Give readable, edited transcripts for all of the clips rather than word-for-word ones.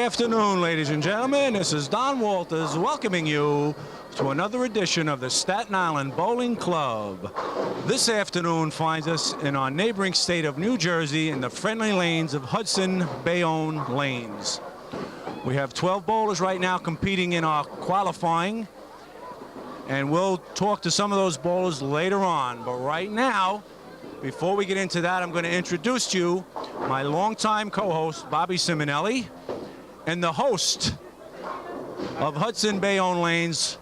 afternoon, ladies and gentlemen. This is Don Walters welcoming you to another edition of the Staten Island Bowling Club. This afternoon finds us in our neighboring state of New Jersey in the friendly lanes of Hudson Bayonne Lanes. We have 12 bowlers right now competing in our qualifying, and we'll talk to some of those bowlers later on. But right now, before we get into that, I'm going to introduce to you my longtime co-host, Bobby Simonelli, and the host of Hudson Bayonne Lanes,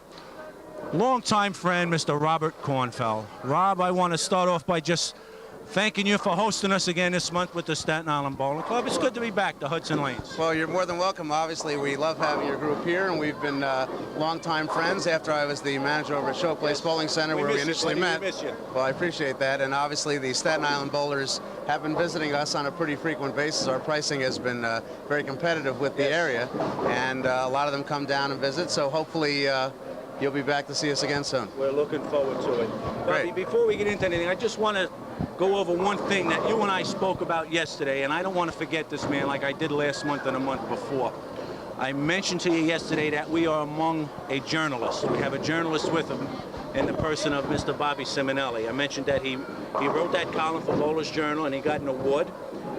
longtime friend, Mr. Robert Kornfeld. Rob, I want to start off by just thanking you for hosting us again this month with the Staten Island Bowling Club. It's good to be back to Hudson Lanes. Well, you're more than welcome. Obviously, we love having your group here, and we've been longtime friends after I was the manager over at Showplace Bowling Center, where we initially met. Well, I appreciate that, and obviously the Staten Island bowlers have been visiting us on a pretty frequent basis. Our pricing has been very competitive with the area, and a lot of them come down and visit, so hopefully you'll be back to see us again soon. We're looking forward to it. Bobby, before we get into anything, I just want to go over one thing that you and I spoke about yesterday, and I don't want to forget this, man, like I did last month and a month before. I mentioned to you yesterday that we are among a journalist. We have a journalist with him in the person of Mr. Bobby Simonelli. I mentioned that he wrote that column for Bowler's Journal, and he got an award.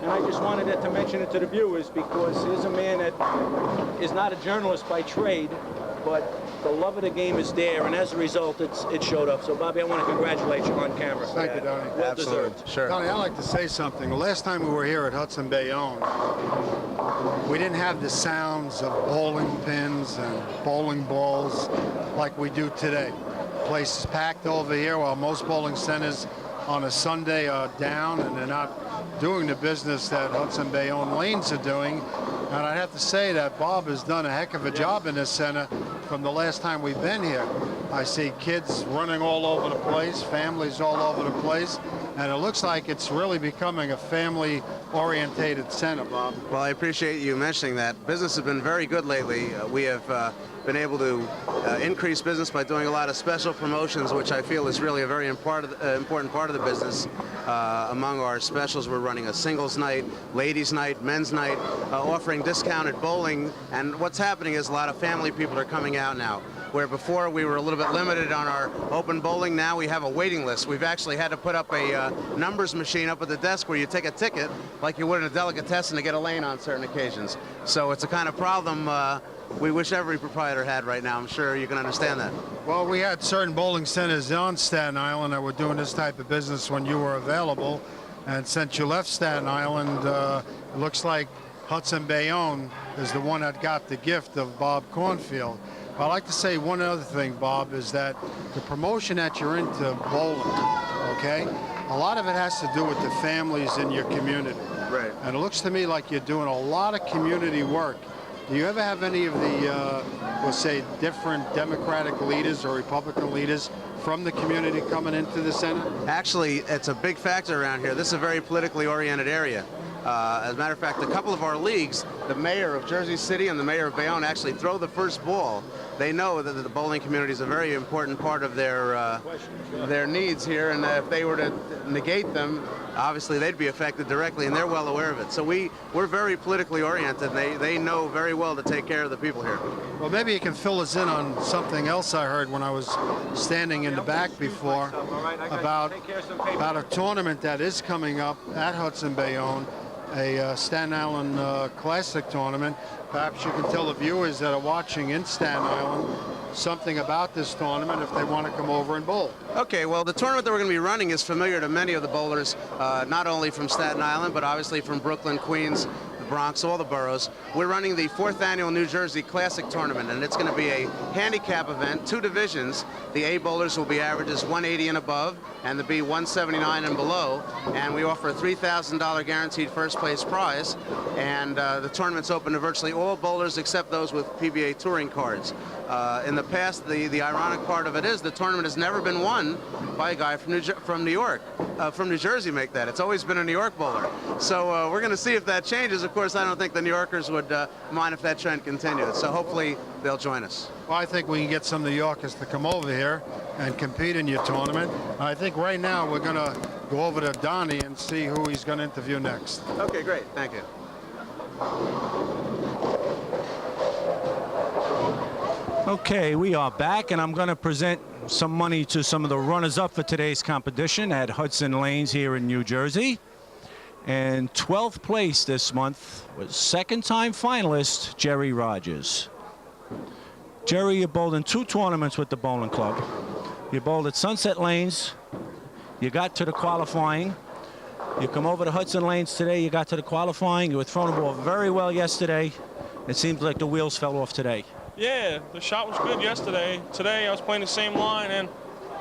And I just wanted to mention it to the viewers because he's a man that is not a journalist by trade, but the love of the game is there, and as a result, it showed up. So, Bobby, I want to congratulate you on camera. Thank you, Donnie. Well deserved. Sure. Donnie, I'd like to say something. The last time we were here at Hudson Bayonne, we didn't have the sounds of bowling pins and bowling balls like we do today. The place is packed over here, while most bowling centers on a Sunday are down, and they're not doing the business that Hudson Bayonne Lanes are doing. And I'd have to say that Bob has done a heck of a job in this center from the last time we've been here. I see kids running all over the place, families all over the place, and it looks like it's really becoming a family-orientated center, Bob. Well, I appreciate you mentioning that. Business has been very good lately. We have been able to increase business by doing a lot of special promotions, which I feel is really a very important part of the business. Among our specials, we're running a singles night, ladies night, men's night, offering discounted bowling, and what's happening is a lot of family people are coming out now. Where before we were a little bit limited on our open bowling, now we have a waiting list. We've actually had to put up a numbers machine up at the desk where you take a ticket like you would in a delicatessen to get a lane on certain occasions. So it's a kind of problem we wish every proprietor had right now. I'm sure you can understand that. Well, we had certain bowling centers on Staten Island that were doing this type of business when you were available, and since you left Staten Island, it looks like Hudson Bayonne is the one that got the gift of Bob Cornfield. I'd like to say one other thing, Bob, is that the promotion that you're into bowling, okay, a lot of it has to do with the families in your community. Right. And it looks to me like you're doing a lot of community work. Do you ever have any of the, we'll say, different Democratic leaders or Republican leaders from the community coming into the center? Actually, it's a big factor around here. This is a very politically oriented area. As a matter of fact, a couple of our leagues, the mayor of Jersey City and the mayor of Bayonne actually throw the first ball. They know that the bowling community is a very important part of their needs here, and if they were to negate them, obviously they'd be affected directly, and they're well aware of it. So we're very politically oriented, and they know very well to take care of the people here. Well, maybe you can fill us in on something else I heard when I was standing in the back before about a tournament that is coming up at Hudson Bayonne, a Staten Island Classic tournament. Perhaps you can tell the viewers that are watching in Staten Island something about this tournament if they want to come over and bowl. Okay, well, the tournament that we're going to be running is familiar to many of the bowlers, not only from Staten Island, but obviously from Brooklyn, Queens, the Bronx, all the boroughs. We're running the 4th annual New Jersey Classic Tournament, and it's going to be a handicap event, 2 divisions. The A bowlers will be averages 180 and above, and the B 179 and below. And we offer a $3,000 guaranteed first place prize. And the tournament's open to virtually all bowlers except those with PBA touring cards. In the past, the ironic part of it is the tournament has never been won by a guy from New Jersey. Make that. It's always been a New York bowler. So we're going to see if that changes. Of course, I don't think the New Yorkers would mind if that trend continued. So hopefully they'll join us. Well, I think we can get some New Yorkers to come over here and compete in your tournament. I think right now we're going to go over to Donnie and see who he's going to interview next. Okay, great. Thank you. Okay, we are back, and I'm going to present some money to some of the runners-up for today's competition at Hudson Lanes here in New Jersey. And 12th place this month was second-time finalist Jerry Rogers. Jerry, you bowled in 2 tournaments with the bowling club. You bowled at Sunset Lanes. You got to the qualifying. You come over to Hudson Lanes today. You got to the qualifying. You were throwing the ball very well yesterday. It seems like the wheels fell off today. Yeah, the shot was good yesterday. Today I was playing the same line and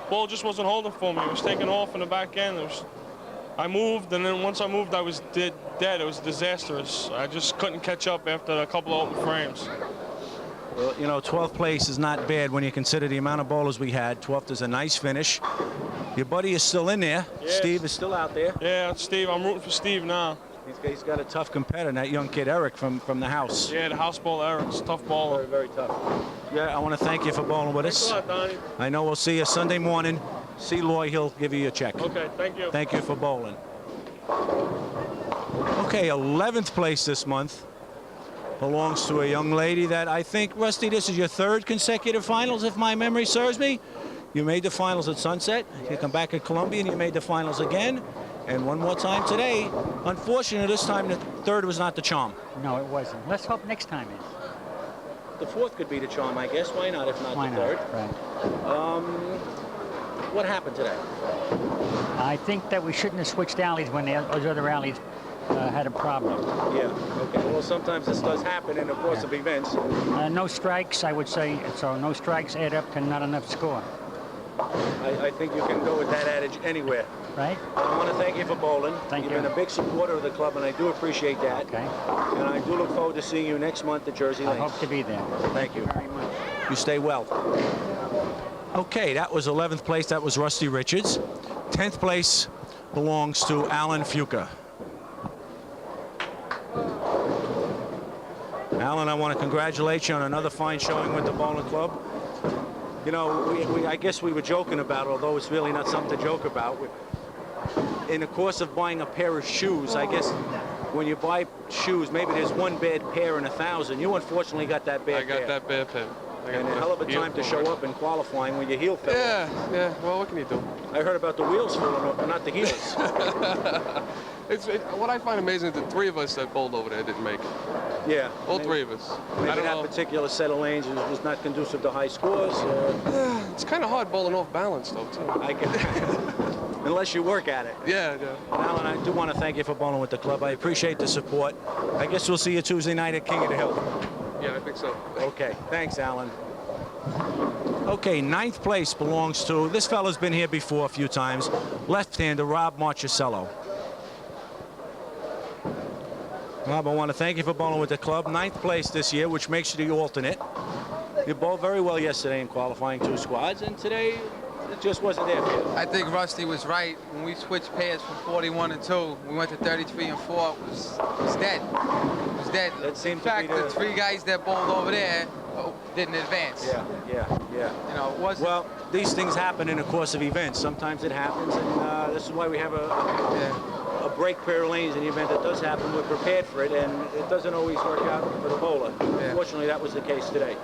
ball just wasn't holding for me. It was taking off in the back end. I moved, and then once I moved, I was dead. It was disastrous. I just couldn't catch up after a couple of open frames. Well, you know, 12th place is not bad when you consider the amount of bowlers we had. 12th is a nice finish. Your buddy is still in there. Yes. Steve is still out there. Yeah, Steve. I'm rooting for Steve now. He's got a tough competitor, that young kid Eric from the house. Yeah, the house bowler Eric's a tough bowler. Very, very tough. Yeah, I want to thank you for bowling with us. Thanks a lot, Donnie. I know we'll see you Sunday morning. See Loy, he'll give you your check. Okay, thank you. Thank you for bowling. Okay, 11th place this month belongs to a young lady that I think, Rusty, this is your 3rd consecutive finals, if my memory serves me. You made the finals at Sunset. You come back at Columbia, and you made the finals again. And one more time today. Unfortunately, this time the 3rd was not the charm. No, it wasn't. Let's hope next time is. The 4th could be the charm, I guess. Why not, if not Why the not? 3rd? Right. What happened today? I think that we shouldn't have switched alleys when those other alleys had a problem. Yeah, okay. Well, sometimes this does happen in the course of events. No strikes, I would say. So no strikes add up to not enough score. I think you can go with that adage anywhere. Right? I want to thank you for bowling. Thank You've you. been a big supporter of the club, and I do appreciate that. Okay. And I do look forward to seeing you next month at Jersey I Lanes. hope to be there. Thank you. Very much. You stay well. Okay, that was 11th place. That was Rusty Richards. 10th place belongs to Alan Fuca. Alan, I want to congratulate you on another fine showing with the bowling club. You know, I guess we were joking about it, although it's really not something to joke about. In the course of buying a pair of shoes, I guess when you buy shoes, maybe there's one bad pair in 1,000. You unfortunately got that bad pair. I got that bad pair. And a hell of a time to show up in qualifying when your heel fell off. Yeah. Well, what can you do? I heard about the wheels falling off, but not the heels. What I find amazing is the 3 of us that bowled over there didn't make it. Yeah. All 3 of us. Maybe I don't that know. particular set of lanes was not conducive to high scores. It's kind of hard bowling off balance, though, too. I can, unless you work at it. Yeah. Alan, I do want to thank you for bowling with the club. I appreciate the support. I guess we'll see you Tuesday night at King of the Hill. Yeah, I think so. Okay, thanks, Alan. Okay, 9th place belongs to, this fella's been here before a few times, left-hander Rob Marchicello. Rob, I want to thank you for bowling with the club. 9th place this year, which makes you the alternate. You bowled very well yesterday in qualifying 2 squads, and today it just wasn't there for you. I think Rusty was right. When we switched pairs from 41 and 2, we went to 33 and 4. It was dead. It was dead. That seemed In fact, to be the 3 guys that bowled over there didn't advance. Yeah. You know, it wasn't. Well, these things happen in the course of events. Sometimes it happens, and this is why we have a break pair of lanes in the event that does happen. We're prepared for it, and it doesn't always work out for the bowler. Yeah. Fortunately, that was the case today.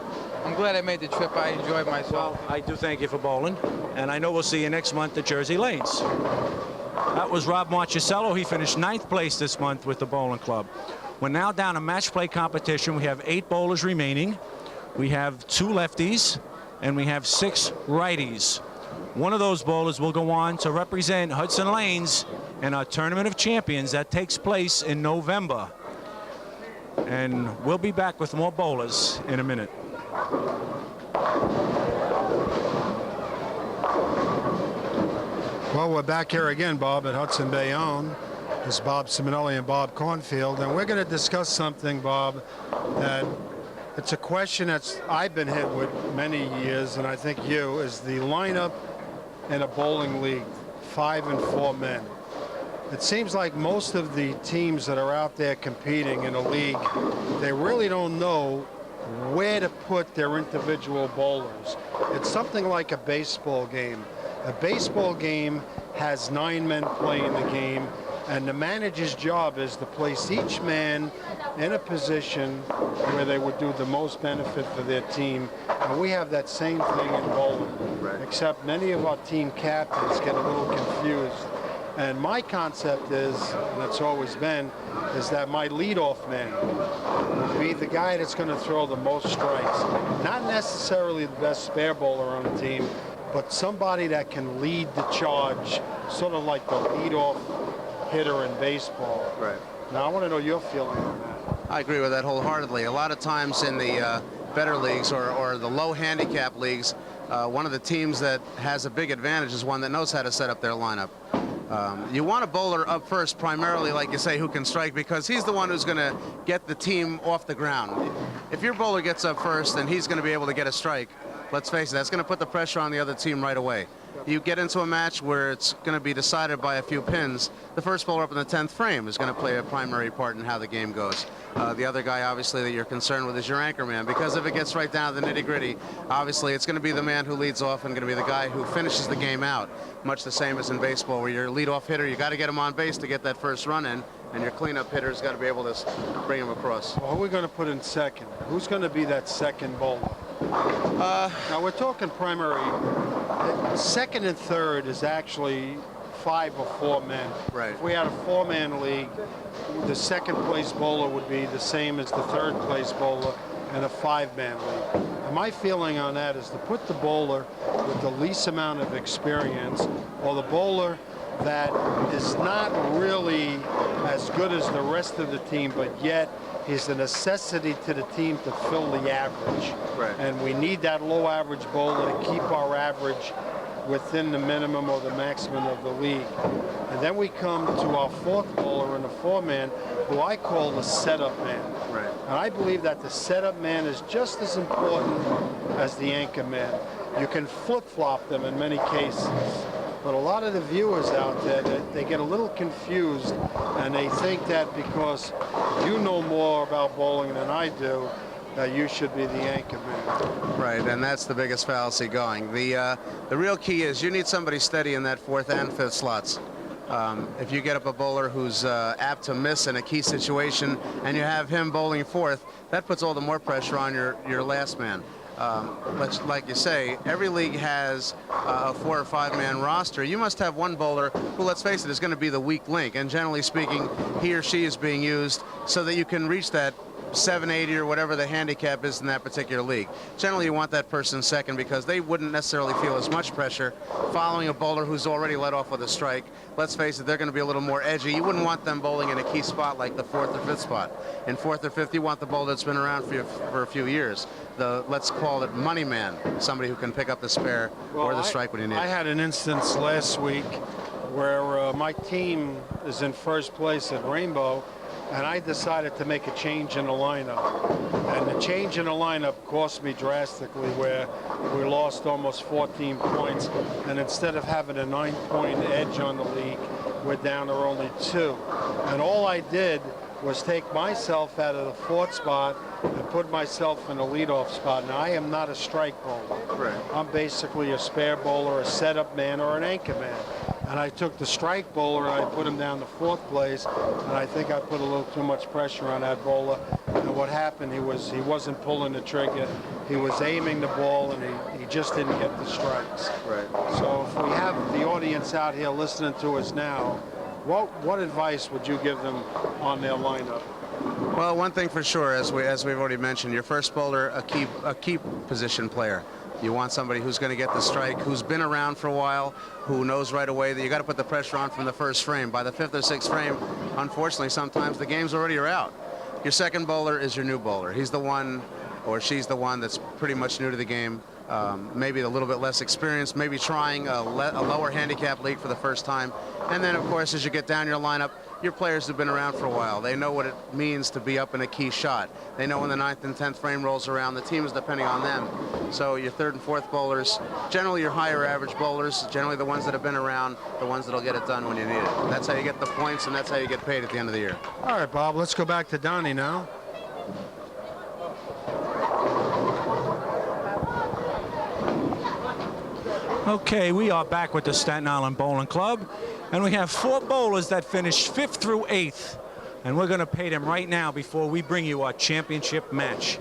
I'm glad I made the trip. I enjoyed myself. Well, I do thank you for bowling, and I know we'll see you next month at Jersey Lanes. That was Rob Marchicello. He finished 9th place this month with the bowling club. We're now down a match play competition. We have 8 bowlers remaining. We have 2 lefties, and we have 6 righties. One of those bowlers will go on to represent Hudson Lanes in our Tournament of Champions that takes place in November. And we'll be back with more bowlers in a minute. Well, we're back here again, Bob, at Hudson Bayonne. This is Bob Simonelli and Bob Cornfield, and we're going to discuss something, Bob, that it's a question that's I've been hit with many years, and I think you, is the lineup in a bowling league, 5 and 4 men. It seems like most of the teams that are out there competing in a league, they really don't know where to put their individual bowlers. It's something like a baseball game. A baseball game has 9 men playing the game, and the manager's job is to place each man in a position where they would do the most benefit for their team And we have that same thing in bowling, except many of our team captains get a little confused. And my concept is, and it's always been, is that my leadoff man will be the guy that's going to throw the most strikes. Not necessarily the best spare bowler on the team, but somebody that can lead the charge, sort of like the leadoff hitter in baseball. Right. Now, I want to know your feeling on that. I agree with that wholeheartedly. A lot of times in the better leagues or the low handicap leagues, one of the teams that has a big advantage is one that knows how to set up their lineup. You want a bowler up first, primarily, like you say, who can strike, because he's the one who's going to get the team off the ground. If your bowler gets up first, then he's going to be able to get a strike. Let's face it, that's going to put the pressure on the other team right away. You get into a match where it's going to be decided by a few pins, the first bowler up in the 10th frame is going to play a primary part in how the game goes. The other guy, obviously, that you're concerned with is your anchor man, because if it gets right down to the nitty-gritty, obviously it's going to be the man who leads off and going to be the guy who finishes the game out, much the same as in baseball, where your leadoff hitter, you got to get him on base to get that first run in, and your cleanup hitter's got to be able to bring him across. Well, who are we going to put in second? Who's going to be that second bowler? Now, we're talking primary. Second and third is actually 5 or 4 men. Right. If we had a 4-man league, the second place bowler would be the same as the third place bowler in a 5-man league. And my feeling on that is to put the bowler with the least amount of experience, or the bowler that is not really as good as the rest of the team, but yet is a necessity to the team to fill the average. Right. And we need that low average bowler to keep our average within the minimum or the maximum of the league. And then we come to our 4th bowler in the 4-man, who I call the setup man. Right. And I believe that the setup man is just as important as the anchor man. You can flip-flop them in many cases. But a lot of the viewers out there, they get a little confused, and they think that because you know more about bowling than I do, that you should be the anchor man. Right, and that's the biggest fallacy going. The real key is you need somebody steady in that 4th and 5th slots. If you get up a bowler who's apt to miss in a key situation and you have him bowling 4th, that puts all the more pressure on your last man. But like you say, every league has a 4 or 5-man roster. You must have one bowler who, let's face it, is going to be the weak link, and generally speaking, he or she is being used so that you can reach that 780 or whatever the handicap is in that particular league. Generally, you want that person second because they wouldn't necessarily feel as much pressure following a bowler who's already let off with a strike. Let's face it, they're going to be a little more edgy. You wouldn't want them bowling in a key spot like the 4th or 5th spot. In 4th or 5th, you want the bowler that's been around for a few years. The, let's call it money man, somebody who can pick up the spare or the strike when you need it. I had an instance last week where my team is in first place at Rainbow, and I decided to make a change in the lineup. And the change in the lineup cost me drastically, where we lost almost 14 points. And instead of having a 9-point edge on the league, we're down to only 2. And all I did was take myself out of the 4th spot and put myself in the leadoff spot. Now, I am not a strike bowler. Right. I'm basically a spare bowler, a setup man, or an anchor man. And I took the strike bowler and I put him down to 4th place, and I think I put a little too much pressure on that bowler. And what happened, he wasn't pulling the trigger. He was aiming the ball, and he just didn't get the strikes. Right. So if we have the audience out here listening to us now, what advice would you give them on their lineup? Well, one thing for sure, as we've already mentioned, your first bowler, a key position player. You want somebody who's going to get the strike, who's been around for a while, who knows right away that you got to put the pressure on from the first frame. By the 5th or 6th frame, unfortunately, sometimes the games already are out. Your second bowler is your new bowler. He's the one, or she's the one that's pretty much new to the game. Maybe a little bit less experienced, maybe trying a lower handicap league for the first time. And then, of course, as you get down your lineup, your players have been around for a while. They know what it means to be up in a key shot. They know when the 9th and 10th frame rolls around, the team is depending on them. So your 3rd and 4th bowlers, generally your higher average bowlers, generally the ones that have been around, the ones that'll get it done when you need it. That's how you get the points, and that's how you get paid at the end of the year. All right, Bob, let's go back to Donnie now. Okay, we are back with the Staten Island Bowling Club, and we have 4 bowlers that finished 5th through 8th, and we're going to pay them right now before we bring you our championship match.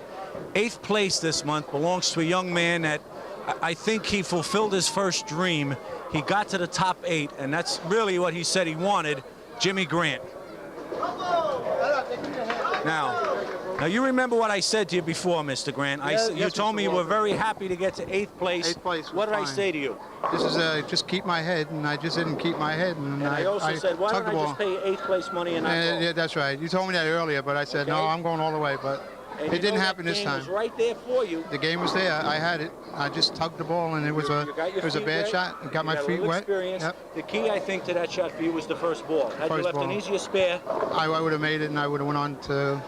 8th place this month belongs to a young man that I think he fulfilled his first dream. He got to the top 8, and that's really what he said he wanted, Jimmy Grant. Now you remember what I said to you before, Mr. Grant. You told me you were very happy to get to 8th place. 8th place was what did I fine. say to you? This is just keep my head, and I just didn't keep my head. And I also said, why tugged don't the I ball. just pay 8th place money and not go? Yeah, that's right. You told me that earlier, but I said, no, Okay. I'm going all the way. But And it you know didn't happen that this game time. was right there for you. The game was there. I had it. I just tugged the ball, and it was You got your a feet bad wet. shot. It got You my got a feet little wet. experience. Yep. The key, I think, to that shot for you was the first ball. Had you First left an ball. easier spare, I would have made it, and I would have went on to,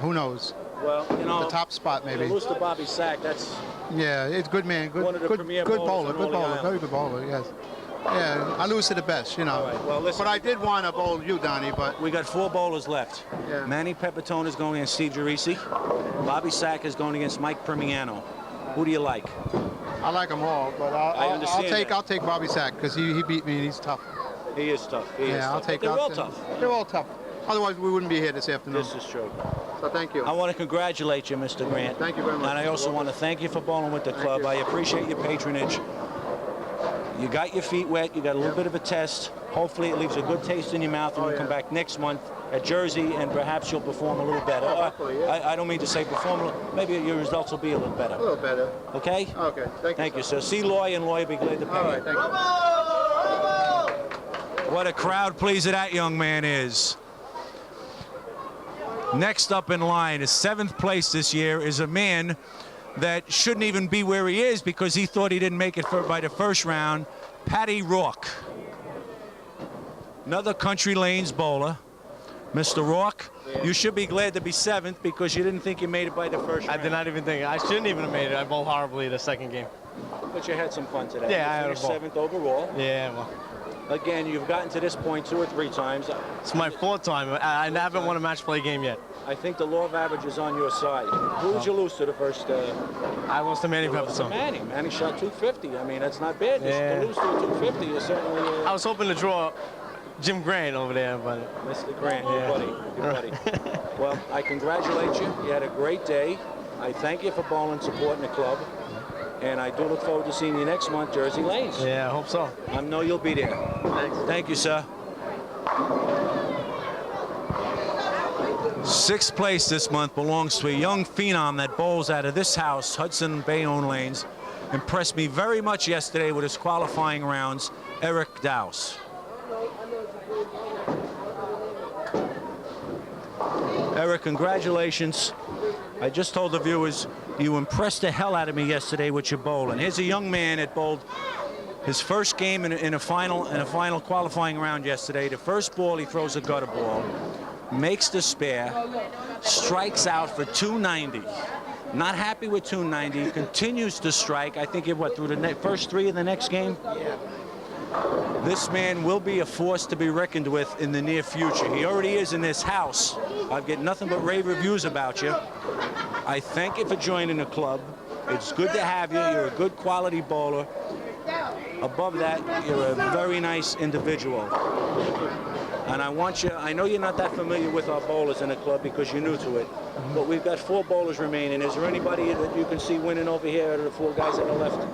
who knows, well, you know, the top spot to maybe. lose to Bobby Sach, that's Yeah, it's good man. Good, One of the good, premier good bowlers bowler. on Good all the bowler. island. Very good bowler. Yes. Yeah, I lose to the best, you know. All right, well, listen. But I did want to bowl you, Donnie. But we got 4 bowlers left. Yeah. Manny Pepitone is going against Steve Geraci. Bobby Sach is going against Mike Primiano. Who do you like? I like them all. But I understand that. I'll take Bobby Sack because he beat me and he's tough. He is tough. He is Yeah, I'll tough. take. But they're all I'll- tough. They're all tough. Otherwise, we wouldn't be here this afternoon. This is true. So thank you. I want to congratulate you, Mr. Grant. Thank you very much. And I also want to thank you for bowling with the club. you. I appreciate your patronage. You got your feet wet. You got a little bit of a test. Hopefully it leaves a good taste in your mouth when you come back next month at Jersey, and perhaps you'll perform a little better. hopefully, yeah. I don't mean to say perform a little. Maybe your results will be a little better. A little better. Okay? Okay. Thank you, sir. See Loy, and Loy will be glad to pay All you. right. Thank you. What a crowd pleaser that young man is. Next up in line is 7th place this year is a man that shouldn't even be where he is because he thought he didn't make it by the first round, Patty Rourke. Another Country Lanes bowler. Mr. Rourke, you should be glad to be 7th because you didn't think you made it by the first round. I did not even think. I shouldn't even have made it. I bowled horribly the second game. But you had some fun today. Yeah, You I had a finished ball. 7th overall. Yeah, well, Again, you've gotten to this point 2 or 3 times. it's my 4th time. I haven't won a match play game yet. I think the law of average is on your side. Who did you lose to the first? I lost to Manny You lost to Pepitone. Manny. Manny shot 250. I mean, that's not bad. Yeah. To lose to a 250 is certainly. I was hoping to draw Jim Grant over there, but Mr. Grant, your Yeah. buddy, your buddy. Well, I congratulate you. You had a great day. I thank you for bowling, supporting the club, and I do look forward to seeing you next month, Jersey Lanes. yeah, I hope so. I know you'll be there. Thanks. Thank you, sir. 6th place this month belongs to a young phenom that bowls out of this house, Hudson Lanes. Impressed me very much yesterday with his qualifying rounds, Eric Dowse. Eric, congratulations. I just told the viewers you impressed the hell out of me yesterday with your bowling. Here's a young man that bowled his first game in a final qualifying round yesterday. The first ball he throws a gutter ball, makes the spare, strikes out for 290. Not happy with 290, continues to strike. I think through the first 3 of the next game. Yeah. This man will be a force to be reckoned with in the near future. He already is in this house. I've get nothing but rave reviews about you. I thank you for joining the club. It's good to have you. You're a good quality bowler. Above that, you're a very nice individual. And I know you're not that familiar with our bowlers in the club because you're new to it, but we've got 4 bowlers remaining. Is there anybody that you can see winning over here out of the 4 guys on the left?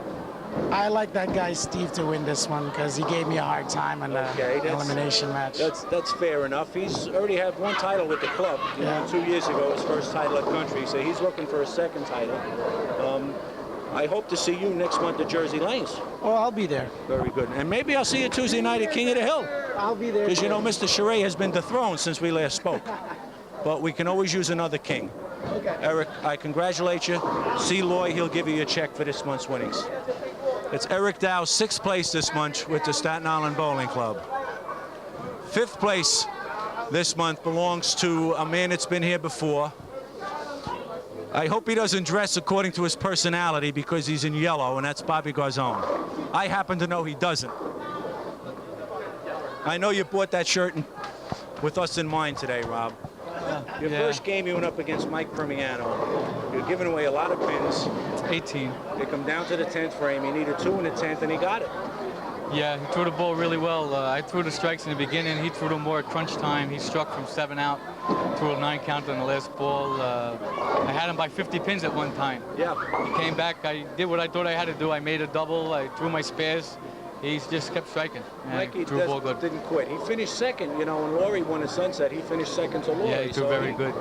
I like that guy Steve to win this one because he gave me a hard time in the elimination match. That's fair enough. He's already had 1 title with the club. You know, 2 years ago, his first title at Country, so he's looking for a 2nd title. I hope to see you next month at Jersey Lanes. Oh, I'll be there. Very good. And maybe I'll see you Tuesday night at King of the Hill. I'll be there. Because you know Mr. Charest has been dethroned since we last spoke. But we can always use another king. Okay. Eric, I congratulate you. See Loy, he'll give you a check for this month's winnings. It's Eric Dow, 6th place this month with the Staten Island Bowling Club. 5th place this month belongs to a man that's been here before. I hope he doesn't dress according to his personality because he's in yellow, and that's Bobby Garzone. I happen to know he doesn't. I know you bought that shirt with us in mind today, Rob. Your first game you went up against Mike Primiano. You're giving away a lot of pins. 18. They come down to the 10th frame. He needed 2 in the 10th, and he got it. Yeah, he threw the ball really well. I threw the strikes in the beginning. He threw them more at crunch time. He struck from 7 out, threw a 9 count on the last ball. I had him by 50 pins at one time. Yeah. He came back. I did what I thought I had to do. I made a double. I threw my spares. He just kept striking. Mikey threw the ball good. didn't quit. He finished second. You know, when Laurie won at Sunset, he finished second to Laurie. Yeah, he threw very good.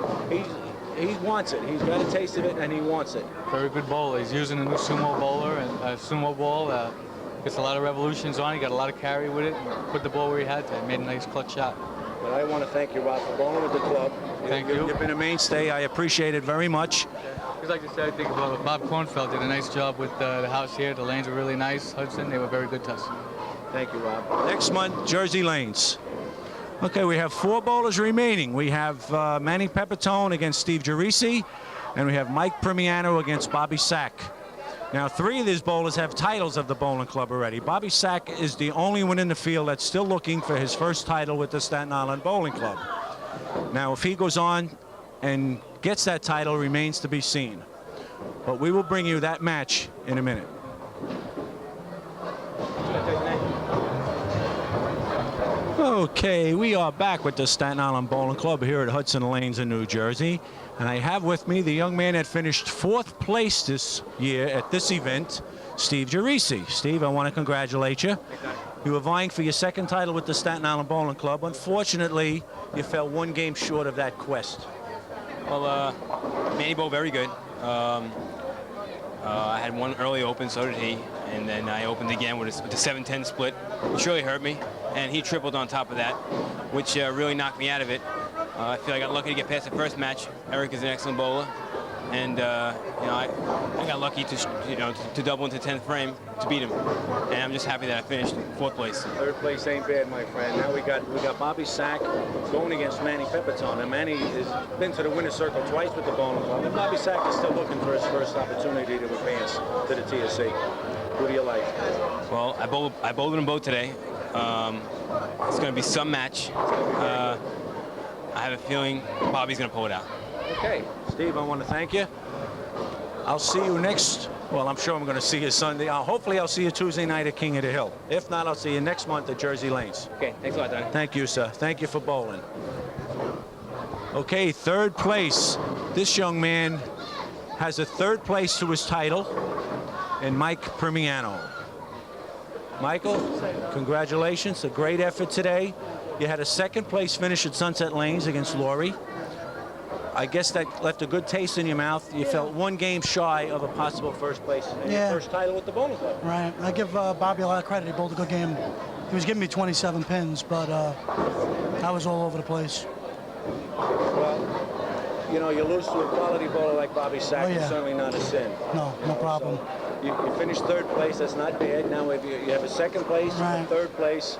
He wants it. He's got a taste of it, and he wants it. Very good bowler. He's using a new sumo bowler and a sumo ball. Gets a lot of revolutions on. He got a lot of carry with it. And put the ball where he had to. Made a nice clutch shot. But I want to thank you, Rob, for bowling with the club. Thank you. You've been a mainstay. I appreciate it very much. Just like to say, I think Bob Kornfeld did a nice job with the house here. The lanes were really nice. Hudson, they were very good to us. Thank you, Rob. Next month, Jersey Lanes. Okay, we have 4 bowlers remaining. We have Manny Pepitone against Steve Girisi, and we have Mike Primiano against Bobby Sach. Now, 3 of these bowlers have titles of the bowling club already. Bobby Sach is the only one in the field that's still looking for his first title with the Staten Island Bowling Club. Now, if he goes on and gets that title, remains to be seen. But we will bring you that match in a minute. Okay, we are back with the Staten Island Bowling Club here at Hudson Lanes in New Jersey. And I have with me the young man that finished 4th place this year at this event, Steve Girisi. Steve, I want to congratulate you. You were vying for your 2nd title with the Staten Island Bowling Club. Unfortunately, you fell 1 game short of that quest. Well, Manny bowled very good. I had 1 early open, so did he. And then I opened again with the 7-10 split, which really hurt me. And he tripled on top of that, which really knocked me out of it. I feel I got lucky to get past the first match. Eric is an excellent bowler, and I got lucky to double into 10th frame to beat him. And I'm just happy that I finished 4th place. 3rd place ain't bad, my friend. Now we got Bobby Sach going against Manny Pepitone. And Manny has been to the winner's circle twice with the bowling club, and Bobby Sach is still looking for his first opportunity to advance to the TSC. Who do you like? Well, I bowled them both today. It's going to be some match. I have a feeling Bobby's going to pull it out. Okay, Steve, I want to thank you. I'll see you next. Well, I'm sure I'm going to see you Sunday. Hopefully, I'll see you Tuesday night at King of the Hill. If not, I'll see you next month at Jersey Lanes. Okay, thanks a lot, Donnie. Thank you, sir. Thank you for bowling. Okay, 3rd place. This young man has a 3rd place to his title, and Mike Primiano. Michael, congratulations. A great effort today. You had a 2nd place finish at Sunset Lanes against Laurie. I guess that left a good taste in your mouth. You felt 1 game shy of a possible 1st place and your first title with the bowling club. Right. I give Bobby a lot of credit. He bowled a good game. He was giving me 27 pins, but I was all over the place. Well, you know, you lose to a quality bowler like Bobby Sach. It's certainly not a sin. No problem. So you finished 3rd place. That's not bad. Now if you have a 2nd place, a 3rd place.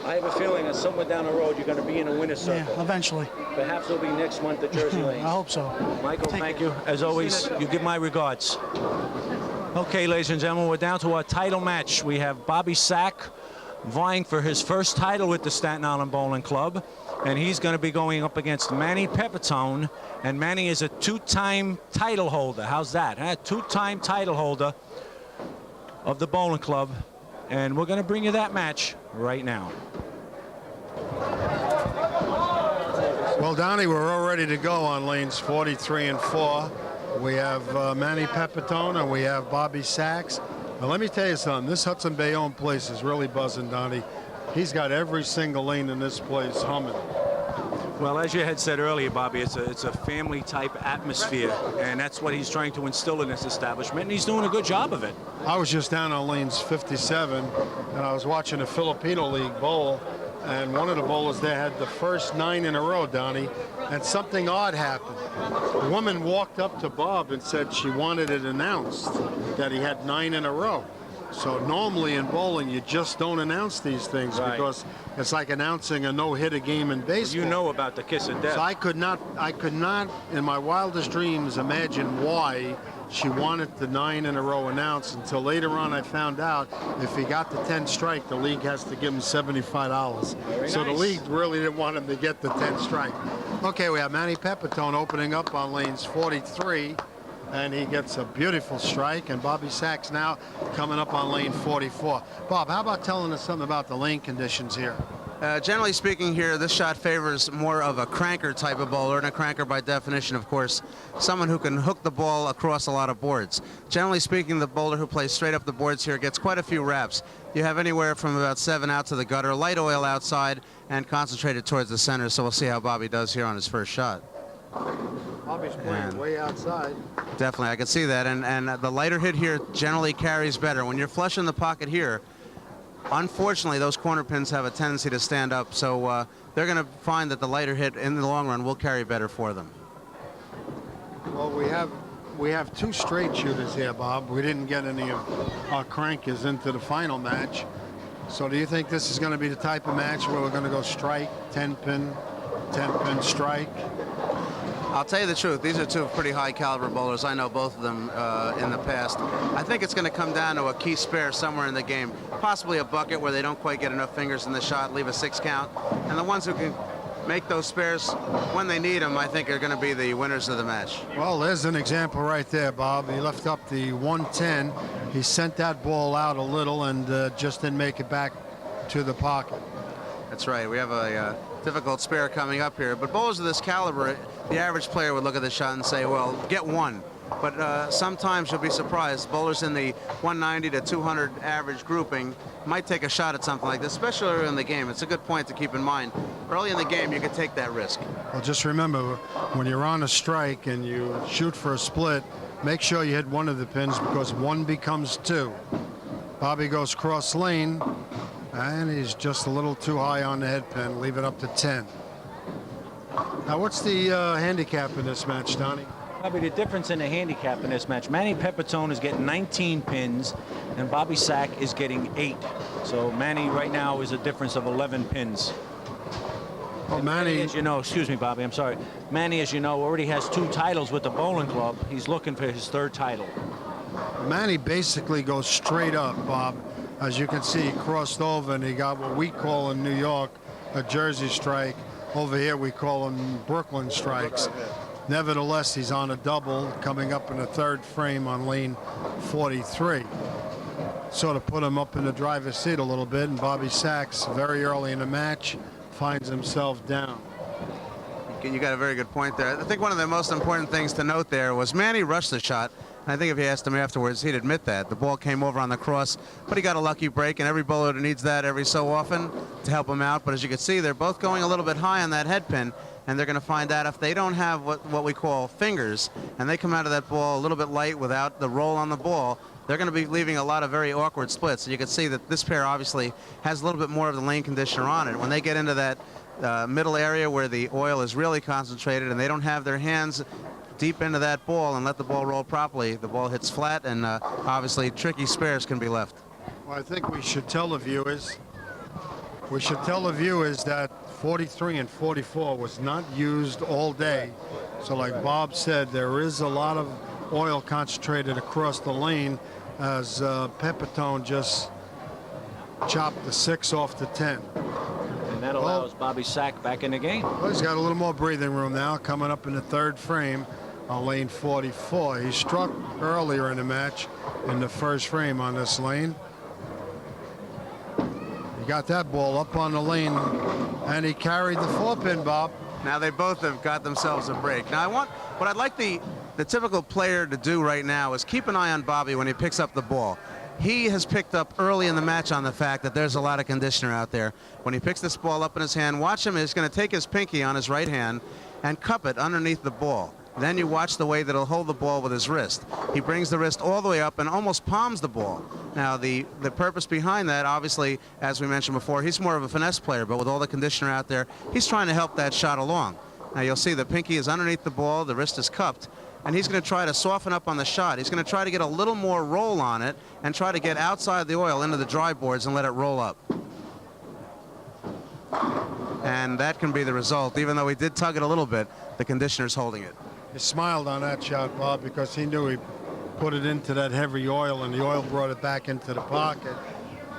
I have a feeling that somewhere down the road you're going to be in a winner's circle. Yeah, eventually. Perhaps it'll be next month at Jersey Lanes. I hope so. Michael, thank you. As always, you give my regards. Okay, ladies and gentlemen, we're down to our title match. We have Bobby Sach vying for his first title with the Staten Island Bowling Club, and he's going to be going up against Manny Pepitone, and Manny is a 2-time title holder. How's that? 2-time title holder of the bowling club, and we're going to bring you that match right now. Well, Donnie, we're all ready to go on lanes 43 and 4. We have Manny Pepitone and we have Bobby Sach. Now, let me tell you something. This Hudson Bayonne place is really buzzing, Donnie. He's got every single lane in this place humming. Well, as you had said earlier, Bobby, it's a family-type atmosphere, and that's what he's trying to instill in this establishment, and he's doing a good job of it. I was just down on lanes 57, and I was watching a Filipino League bowl, and one of the bowlers there had the first 9 in a row, Donnie, and something odd happened. A woman walked up to Bob and said she wanted it announced that he had 9 in a row. So normally in bowling, you just don't announce these things because it's like announcing a no-hitter game in baseball. You know about the kiss of death. So I could not in my wildest dreams imagine why she wanted the 9 in a row announced until later on I found out if he got the 10th strike, the league has to give him $75. So the league really didn't want him to get the 10th strike. Okay, we have Manny Pepitone opening up on lanes 43 and he gets a beautiful strike, and Bobby Sachs now coming up on lane 44. Bob, how about telling us something about the lane conditions here? Generally speaking here, this shot favors more of a cranker type of bowler, and a cranker by definition, of course, someone who can hook the ball across a lot of boards. Generally speaking, the bowler who plays straight up the boards here gets quite a few reps. You have anywhere from about 7 out to the gutter, light oil outside, and concentrated towards the center, so we'll see how Bobby does here on his first shot. Bobby's playing way outside. Definitely, I can see that, and the lighter hit here generally carries better. When you're flush in the pocket here, unfortunately, those corner pins have a tendency to stand up, so they're going to find that the lighter hit in the long run will carry better for them. Well, we have 2 straight shooters here, Bob. We didn't get any of our crankers into the final match. So do you think this is going to be the type of match where we're going to go strike, 10-pin strike? I'll tell you the truth, these are 2 pretty high caliber bowlers. I know both of them in the past. I think it's going to come down to a key spare somewhere in the game, possibly a bucket where they don't quite get enough fingers in the shot, leave a 6 count, and the ones who can make those spares when they need them, I think, are going to be the winners of the match. Well, there's an example right there, Bob. He left up the 110. He sent that ball out a little and just didn't make it back to the pocket. That's right. We have a difficult spare coming up here. But bowlers of this caliber, the average player would look at the shot and say, well, get one. But sometimes you'll be surprised. Bowlers in the 190 to 200 average grouping might take a shot at something like this, especially early in the game. It's a good point to keep in mind. Early in the game, you can take that risk. Well, just remember, when you're on a strike and you shoot for a split, make sure you hit one of the pins because 1 becomes 2. Bobby goes cross lane, and he's just a little too high on the head pin. Leave it up to 10. Now, what's the handicap in this match, Donnie? Probably the difference in the handicap in this match. Manny Pepitone is getting 19 pins, and Bobby Sach is getting 8. So Manny right now is a difference of 11 pins. Well, Manny, as you know, excuse me, Bobby, I'm sorry. Manny, as you know, already has 2 titles with the bowling club. He's looking for his 3rd title. Manny basically goes straight up, Bob. As you can see, he crossed over and he got what we call in New York a Jersey strike. Over here we call them Brooklyn strikes. Nevertheless, he's on a double coming up in the 3rd frame on lane 43. Sort of put him up in the driver's seat a little bit, and Bobby Sachs very early in the match finds himself down. You got a very good point there. I think one of the most important things to note there was Manny rushed the shot. I think if you asked him afterwards, he'd admit that. The ball came over on the cross, but he got a lucky break, and every bowler needs that every so often to help him out. But as you can see, they're both going a little bit high on that head pin, and they're going to find out if they don't have what we call fingers, and they come out of that ball a little bit light without the roll on the ball, they're going to be leaving a lot of very awkward splits. And you can see that this pair obviously has a little bit more of the lane conditioner on it. When they get into that middle area where the oil is really concentrated and they don't have their hands deep into that ball and let the ball roll properly, the ball hits flat, and obviously tricky spares can be left. Well, I think we should tell the viewers that 43 and 44 was not used all day. So like Bob said, there is a lot of oil concentrated across the lane as Pepitone just chopped the 6 off the 10. And that allows Bobby Sach back in the game. Well, he's got a little more breathing room now, coming up in the 3rd frame on lane 44. He struck earlier in the match in the 1st frame on this lane. He got that ball up on the lane, and he carried the 4-pin, Bob. Now they both have got themselves a break. Now what I'd like the typical player to do right now is keep an eye on Bobby when he picks up the ball. He has picked up early in the match on the fact that there's a lot of conditioner out there. When he picks this ball up in his hand, watch him. He's going to take his pinky on his right hand and cup it underneath the ball. Then you watch the way that he'll hold the ball with his wrist. He brings the wrist all the way up and almost palms the ball. Now, the purpose behind that, obviously, as we mentioned before, he's more of a finesse player, but with all the conditioner out there, he's trying to help that shot along. Now, you'll see the pinky is underneath the ball, the wrist is cupped, and he's going to try to soften up on the shot. He's going to try to get a little more roll on it and try to get outside the oil into the dry boards and let it roll up. And that can be the result. Even though he did tug it a little bit, the conditioner's holding it. He smiled on that shot, Bob, because he knew he put it into that heavy oil, and the oil brought it back into the pocket.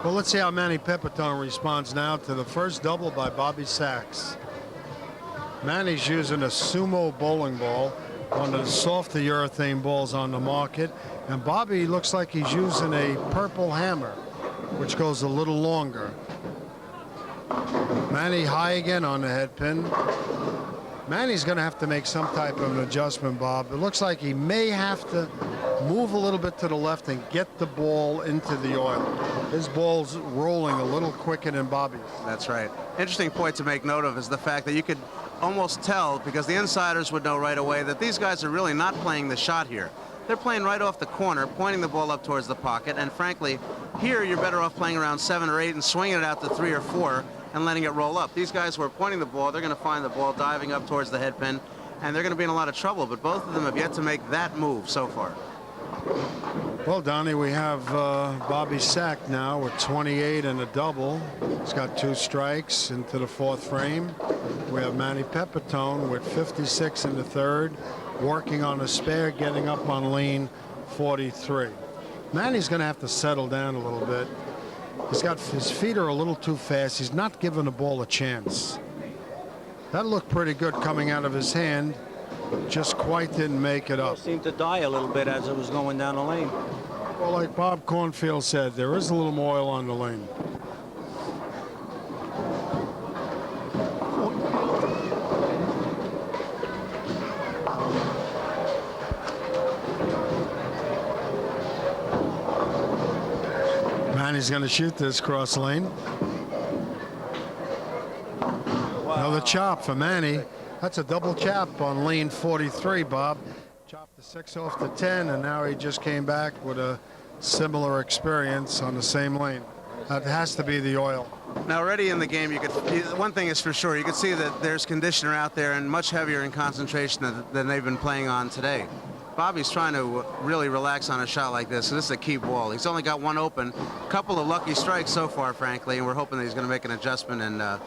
Well, let's see how Manny Pepitone responds now to the first double by Bobby Sachs. Manny's using a sumo bowling ball. one of the softer urethane balls on the market. And Bobby looks like he's using a purple hammer, which goes a little longer. Manny high again on the head pin. Manny's going to have to make some type of an adjustment, Bob. It looks like he may have to move a little bit to the left and get the ball into the oil. His ball's rolling a little quicker than Bobby's. That's right. Interesting point to make note of is the fact that you could almost tell, because the insiders would know right away, that these guys are really not playing the shot here. They're playing right off the corner, pointing the ball up towards the pocket, and frankly, here you're better off playing around 7 or 8 and swinging it out to 3 or 4 and letting it roll up. These guys who are pointing the ball, they're going to find the ball diving up towards the head pin, and they're going to be in a lot of trouble, but both of them have yet to make that move so far. Well, Donnie, we have Bobby Sach now with 28 and a double. He's got 2 strikes into the 4th frame. We have Manny Pepitone with 56 in the 3rd, working on a spare, getting up on lane 43. Manny's going to have to settle down a little bit. His feet are a little too fast. He's not giving the ball a chance. That looked pretty good coming out of his hand. Just quite didn't make it up. It seemed to die a little bit as it was going down the lane. Well, like Bob Cornfield said, there is a little more oil on the lane. Manny's going to shoot this cross lane. Wow. Another chop for Manny. That's a double chop on lane 43, Bob. Chopped the 6 off the 10, and now he just came back with a similar experience on the same lane. That has to be the oil. Now, already in the game, one thing is for sure, you can see that there's conditioner out there and much heavier in concentration than they've been playing on today. Bobby's trying to really relax on a shot like this. So this is a key ball. He's only got 1 open. A couple of lucky strikes so far, frankly, and we're hoping that he's going to make an adjustment and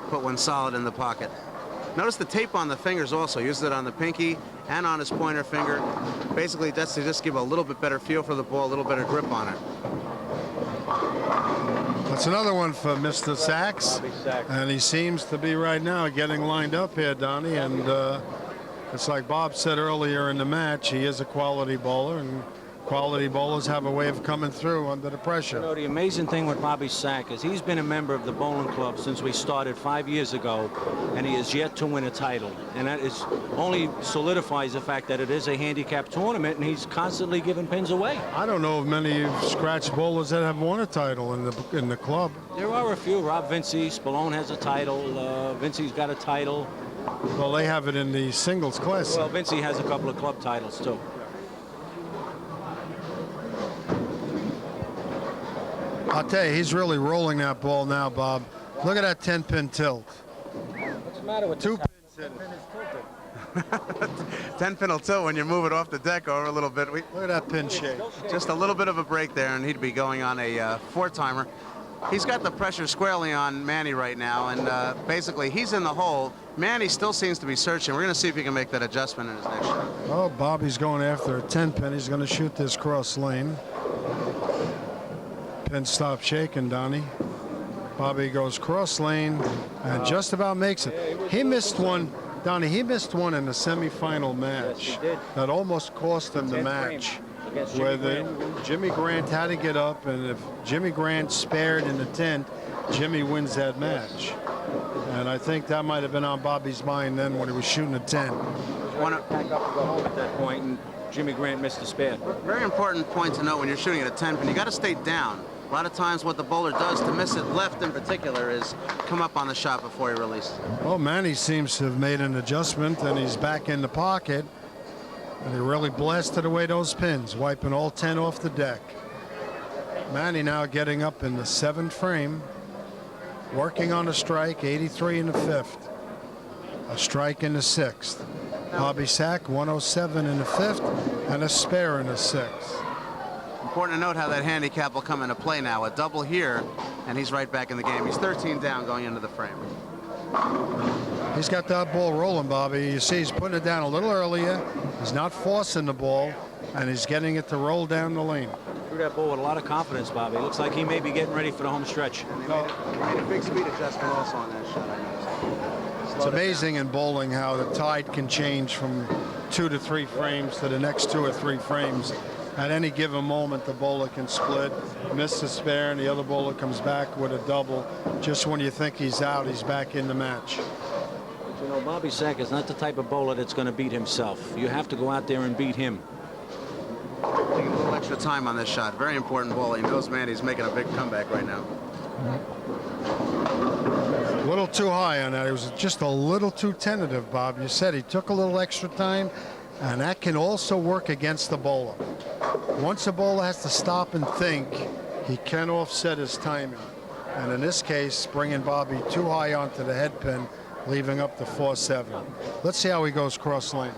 put one solid in the pocket. Notice the tape on the fingers also. Uses it on the pinky and on his pointer finger. Basically, that's to just give a little bit better feel for the ball, a little better grip on it. That's another one for Mr. Sachs. And he seems to be right now getting lined up here, Donnie. And it's like Bob said earlier in the match, he is a quality bowler, and quality bowlers have a way of coming through under the pressure. You know, the amazing thing with Bobby Sach is he's been a member of the bowling club since we started 5 years ago, and he has yet to win a title. And that is only solidifies the fact that it is a handicap tournament, and he's constantly giving pins away. I don't know of many scratch bowlers that have won a title in the club. There are a few. Rob Vinci, Spallone has a title. Vinci's got a title. Well, they have it in the singles class. Well, Vinci has a couple of club titles too. I'll tell you, he's really rolling that ball now, Bob. Look at that 10-pin tilt. What's the matter with 2 pins in it? 10-pin will tilt when you move it off the deck over a little bit. Look at that pin shape. Just a little bit of a break there, and he'd be going on a 4-timer. He's got the pressure squarely on Manny right now, and basically he's in the hole. Manny still seems to be searching. We're going to see if he can make that adjustment in his next shot. Oh, Bobby's going after a 10-pin. He's going to shoot this cross lane. Pin stops shaking, Donnie. Bobby goes cross lane and just about makes it. He missed one, Donnie. He missed one in the semifinal match that almost cost him the match, where Jimmy Grant had to get up, and if Jimmy Grant spared in the 10th, Jimmy wins that match. And I think that might have been on Bobby's mind then when he was shooting a 10. Want to pack up and go home at that point, and Jimmy Grant missed the spare. Very important point to note when you're shooting at a 10-pin. You got to stay down. A lot of times what the bowler does to miss it left in particular is come up on the shot before he releases. Well, Manny seems to have made an adjustment, and he's back in the pocket. And he really blasted away those pins, wiping all 10 off the deck. Manny now getting up in the 7th frame, working on a strike, 83 in the 5th. A strike in the 6th. Bobby Sach, 107 in the 5th, and a spare in the 6th. Important to note how that handicap will come into play now. A double here, and he's right back in the game. He's 13 down going into the frame. He's got that ball rolling, Bobby. You see he's putting it down a little earlier. He's not forcing the ball, and he's getting it to roll down the lane. Threw that ball with a lot of confidence, Bobby. Looks like he may be getting ready for the home stretch. And he made a big speed adjustment also on that shot, I noticed. It's amazing in bowling how the tide can change from 2 to 3 frames to the next 2 or 3 frames. At any given moment, the bowler can split, miss the spare, and the other bowler comes back with a double. Just when you think he's out, he's back in the match. But you know, Bobby Sach is not the type of bowler that's going to beat himself. You have to go out there and beat him. Taking a little extra time on this shot. Very important ball. He knows Manny's making a big comeback right now. A little too high on that. He was just a little too tentative, Bob. You said he took a little extra time, and that can also work against the bowler. Once a bowler has to stop and think, he can offset his timing. And in this case, bringing Bobby too high onto the head pin, leaving up the 4-7. Let's see how he goes cross lane.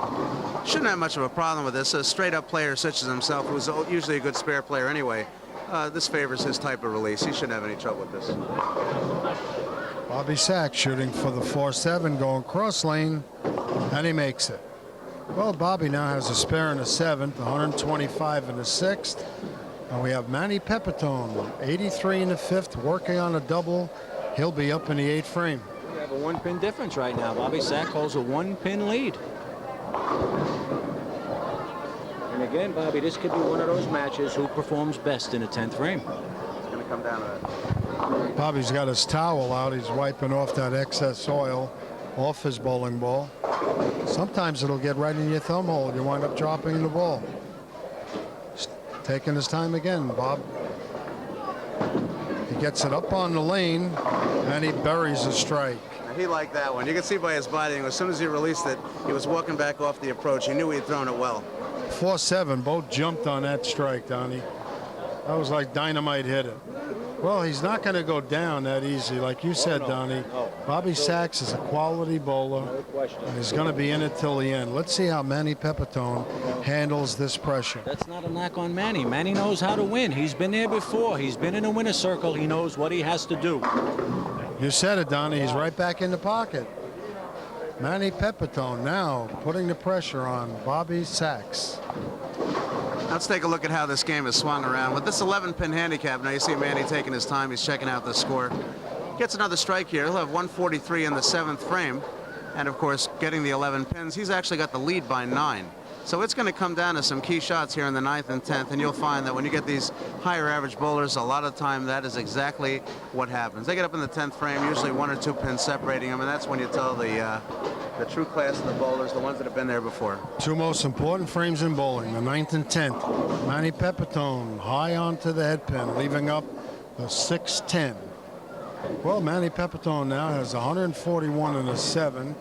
Shouldn't have much of a problem with this. A straight-up player such as himself, who's usually a good spare player anyway, this favors his type of release. He shouldn't have any trouble with this. Bobby Sach shooting for the 4-7, going cross lane, and he makes it. Well, Bobby now has a spare in the 7th, 125 in the 6th. And we have Manny Pepitone, 83 in the 5th, working on a double. He'll be up in the 8th frame. We have a 1-pin difference right now. Bobby Sach holds a 1-pin lead. And again, Bobby, this could be one of those matches who performs best in the 10th frame. It's going to come down to that. Bobby's got his towel out. He's wiping off that excess oil off his bowling ball. Sometimes it'll get right in your thumb hole. You wind up dropping the ball. Taking his time again, Bob. He gets it up on the lane, and he buries a strike. He liked that one. You can see by his body, as soon as he released it, he was walking back off the approach. He knew he had thrown it well. 4-7, both jumped on that strike, Donnie. That was like dynamite hit it. Well, he's not going to go down that easy, like you said, Donnie. Bobby Sach is a quality bowler, and he's going to be in it till the end. Let's see how Manny Pepitone handles this pressure. That's not a knock on Manny. Manny knows how to win. He's been there before. He's been in a winner's circle. He knows what he has to do. You said it, Donnie. He's right back in the pocket. Manny Pepitone now putting the pressure on Bobby Sach. Let's take a look at how this game is swung around. With this 11-pin handicap, now you see Manny taking his time. He's checking out the score. Gets another strike here. He'll have 143 in the 7th frame. And, of course, getting the 11 pins, he's actually got the lead by 9. So it's going to come down to some key shots here in the 9th and 10th. And you'll find that when you get these higher average bowlers, a lot of time that is exactly what happens. They get up in the 10th frame, usually 1 or 2 pins separating them. And that's when you tell the true class of the bowlers, the ones that have been there before. 2 most important frames in bowling, the 9th and 10th. Manny Pepitone high onto the head pin, leaving up the 6-10. Well, Manny Pepitone now has 141 in the 7th.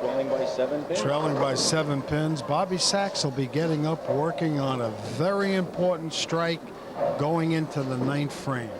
Trailing by 7 pins. Trailing by 7 pins. Bobby Sach will be getting up, working on a very important strike going into the 9th frame.